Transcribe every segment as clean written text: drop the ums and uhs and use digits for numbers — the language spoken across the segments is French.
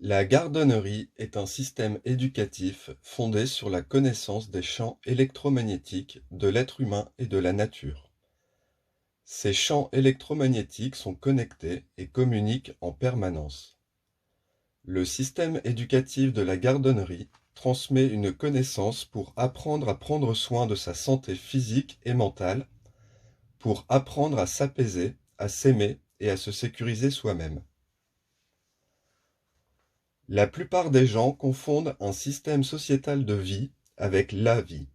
La gardonnerie est un système éducatif fondé sur la connaissance des champs électromagnétiques de l'être humain et de la nature. Ces champs électromagnétiques sont connectés et communiquent en permanence. Le système éducatif de la gardonnerie transmet une connaissance pour apprendre à prendre soin de sa santé physique et mentale, pour apprendre à s'apaiser, à s'aimer et à se sécuriser soi-même. La plupart des gens confondent un système sociétal de vie avec la vie.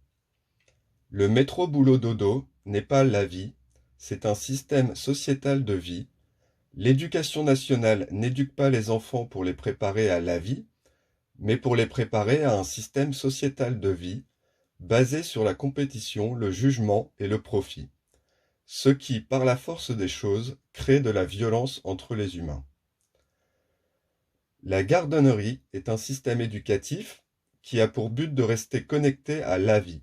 Le métro-boulot-dodo n'est pas la vie, c'est un système sociétal de vie. L'éducation nationale n'éduque pas les enfants pour les préparer à la vie, mais pour les préparer à un système sociétal de vie basé sur la compétition, le jugement et le profit, ce qui, par la force des choses, crée de la violence entre les humains. La gardonnerie est un système éducatif qui a pour but de rester connecté à la vie,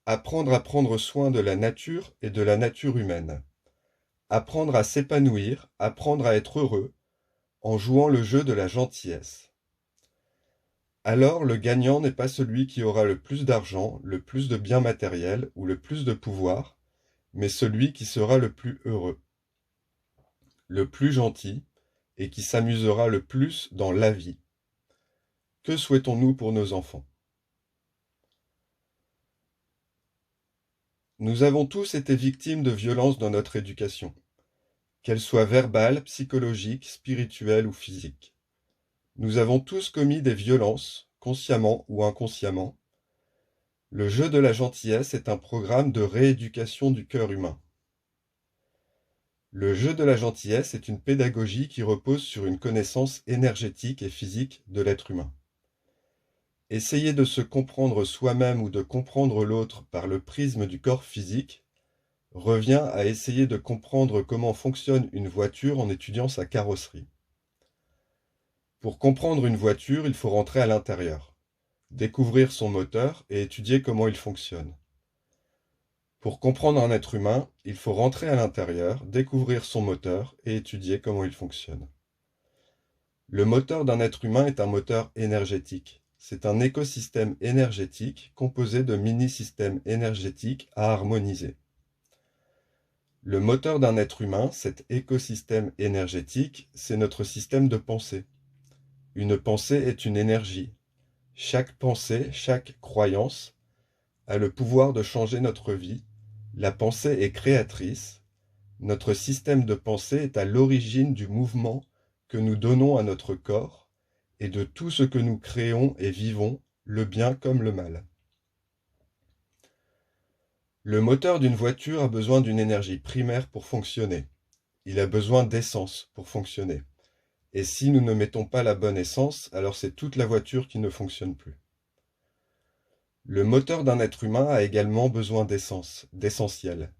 apprendre à prendre soin de la nature et de la nature humaine, apprendre à s'épanouir, apprendre à être heureux, en jouant le jeu de la gentillesse. Alors le gagnant n'est pas celui qui aura le plus d'argent, le plus de biens matériels ou le plus de pouvoir, mais celui qui sera le plus heureux, le plus gentil et qui s'amusera le plus dans la vie. Que souhaitons-nous pour nos enfants? Nous avons tous été victimes de violences dans notre éducation, qu'elles soient verbales, psychologiques, spirituelles ou physiques. Nous avons tous commis des violences, consciemment ou inconsciemment. Le jeu de la gentillesse est un programme de rééducation du cœur humain. Le jeu de la gentillesse est une pédagogie qui repose sur une connaissance énergétique et physique de l'être humain. Essayer de se comprendre soi-même ou de comprendre l'autre par le prisme du corps physique revient à essayer de comprendre comment fonctionne une voiture en étudiant sa carrosserie. Pour comprendre une voiture, il faut rentrer à l'intérieur, découvrir son moteur et étudier comment il fonctionne. Pour comprendre un être humain, il faut rentrer à l'intérieur, découvrir son moteur et étudier comment il fonctionne. Le moteur d'un être humain est un moteur énergétique. C'est un écosystème énergétique composé de mini-systèmes énergétiques à harmoniser. Le moteur d'un être humain, cet écosystème énergétique, c'est notre système de pensée. Une pensée est une énergie. Chaque pensée, chaque croyance a le pouvoir de changer notre vie. La pensée est créatrice. Notre système de pensée est à l'origine du mouvement que nous donnons à notre corps et de tout ce que nous créons et vivons, le bien comme le mal. Le moteur d'une voiture a besoin d'une énergie primaire pour fonctionner. Il a besoin d'essence pour fonctionner. Et si nous ne mettons pas la bonne essence, alors c'est toute la voiture qui ne fonctionne plus. Le moteur d'un être humain a également besoin d'essence, d'essentiel.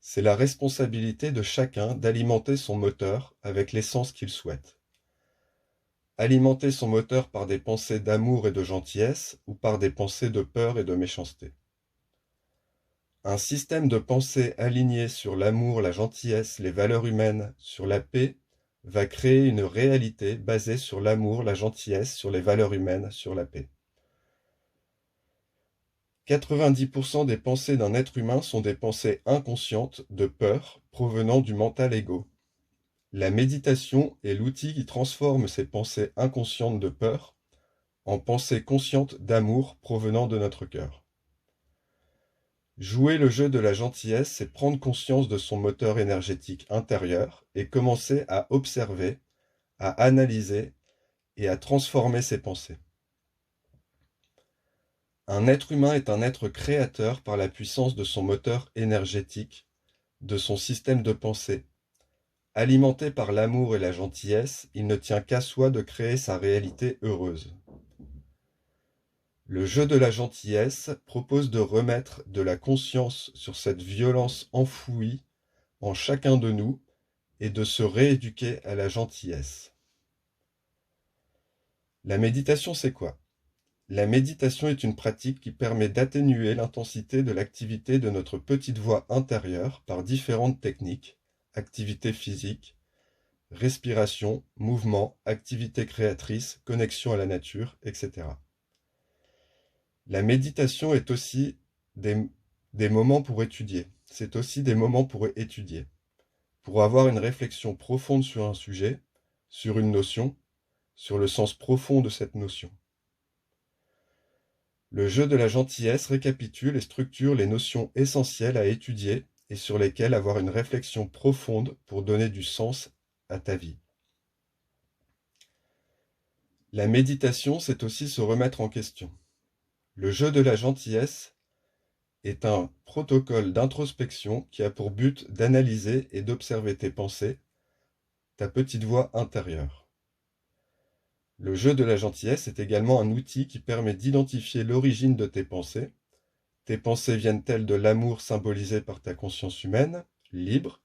C'est la responsabilité de chacun d'alimenter son moteur avec l'essence qu'il souhaite. Alimenter son moteur par des pensées d'amour et de gentillesse ou par des pensées de peur et de méchanceté. Un système de pensée aligné sur l'amour, la gentillesse, les valeurs humaines, sur la paix, va créer une réalité basée sur l'amour, la gentillesse, sur les valeurs humaines, sur la paix. 90% des pensées d'un être humain sont des pensées inconscientes de peur provenant du mental égo. La méditation est l'outil qui transforme ces pensées inconscientes de peur en pensées conscientes d'amour provenant de notre cœur. Jouer le jeu de la gentillesse, c'est prendre conscience de son moteur énergétique intérieur et commencer à observer, à analyser et à transformer ses pensées. Un être humain est un être créateur par la puissance de son moteur énergétique, de son système de pensée. Alimenté par l'amour et la gentillesse, il ne tient qu'à soi de créer sa réalité heureuse. Le jeu de la gentillesse propose de remettre de la conscience sur cette violence enfouie en chacun de nous et de se rééduquer à la gentillesse. La méditation, c'est quoi? La méditation est une pratique qui permet d'atténuer l'intensité de l'activité de notre petite voix intérieure par différentes techniques, activités physiques, respiration, mouvement, activité créatrice, connexion à la nature, etc. La méditation est aussi des moments pour étudier. C'est aussi des moments pour étudier, pour avoir une réflexion profonde sur un sujet, sur une notion, sur le sens profond de cette notion. Le jeu de la gentillesse récapitule et structure les notions essentielles à étudier et sur lesquelles avoir une réflexion profonde pour donner du sens à ta vie. La méditation, c'est aussi se remettre en question. Le jeu de la gentillesse est un protocole d'introspection qui a pour but d'analyser et d'observer tes pensées, ta petite voix intérieure. Le jeu de la gentillesse est également un outil qui permet d'identifier l'origine de tes pensées. Tes pensées viennent-elles de l'amour symbolisé par ta conscience humaine, libre,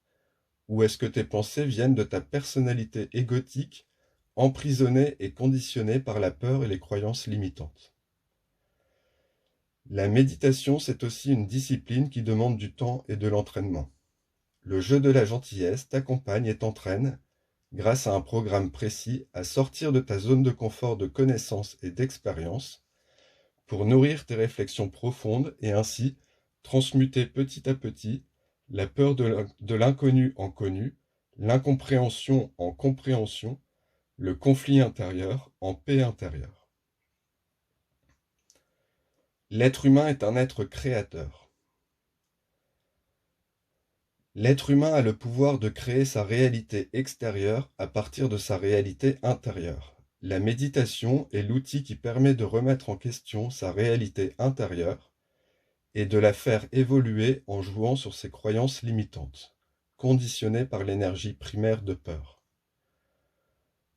ou est-ce que tes pensées viennent de ta personnalité égotique, emprisonnée et conditionnée par la peur et les croyances limitantes? La méditation, c'est aussi une discipline qui demande du temps et de l'entraînement. Le jeu de la gentillesse t'accompagne et t'entraîne, grâce à un programme précis, à sortir de ta zone de confort de connaissance et d'expérience, pour nourrir tes réflexions profondes et ainsi transmuter petit à petit la peur de l'inconnu en connu, l'incompréhension en compréhension, le conflit intérieur en paix intérieure. L'être humain est un être créateur. L'être humain a le pouvoir de créer sa réalité extérieure à partir de sa réalité intérieure. La méditation est l'outil qui permet de remettre en question sa réalité intérieure et de la faire évoluer en jouant sur ses croyances limitantes, conditionnées par l'énergie primaire de peur.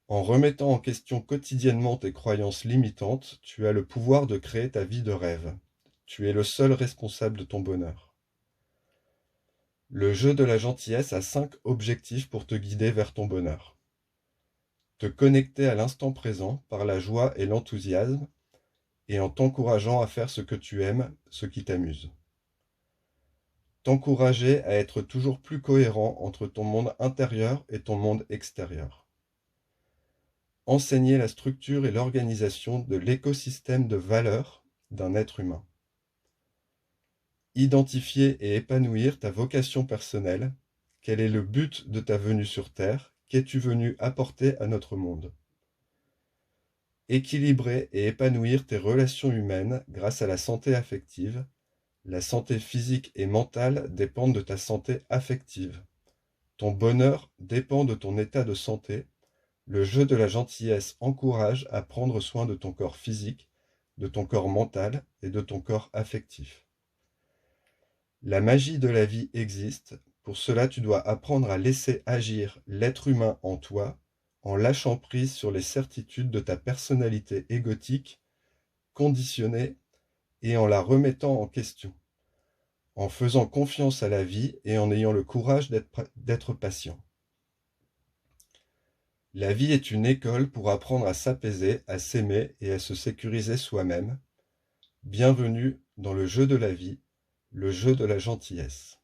En remettant en question quotidiennement tes croyances limitantes, tu as le pouvoir de créer ta vie de rêve. Tu es le seul responsable de ton bonheur. Le jeu de la gentillesse a 5 objectifs pour te guider vers ton bonheur. Te connecter à l'instant présent par la joie et l'enthousiasme et en t'encourageant à faire ce que tu aimes, ce qui t'amuse. T'encourager à être toujours plus cohérent entre ton monde intérieur et ton monde extérieur. Enseigner la structure et l'organisation de l'écosystème de valeurs d'un être humain. Identifier et épanouir ta vocation personnelle. Quel est le but de ta venue sur Terre? Qu'es-tu venu apporter à notre monde? Équilibrer et épanouir tes relations humaines grâce à la santé affective. La santé physique et mentale dépendent de ta santé affective. Ton bonheur dépend de ton état de santé. Le jeu de la gentillesse encourage à prendre soin de ton corps physique, de ton corps mental et de ton corps affectif. La magie de la vie existe. Pour cela, tu dois apprendre à laisser agir l'être humain en toi, en lâchant prise sur les certitudes de ta personnalité égotique, conditionnée, et en la remettant en question, en faisant confiance à la vie et en ayant le courage d'être patient. La vie est une école pour apprendre à s'apaiser, à s'aimer et à se sécuriser soi-même. Bienvenue dans le jeu de la vie, le jeu de la gentillesse.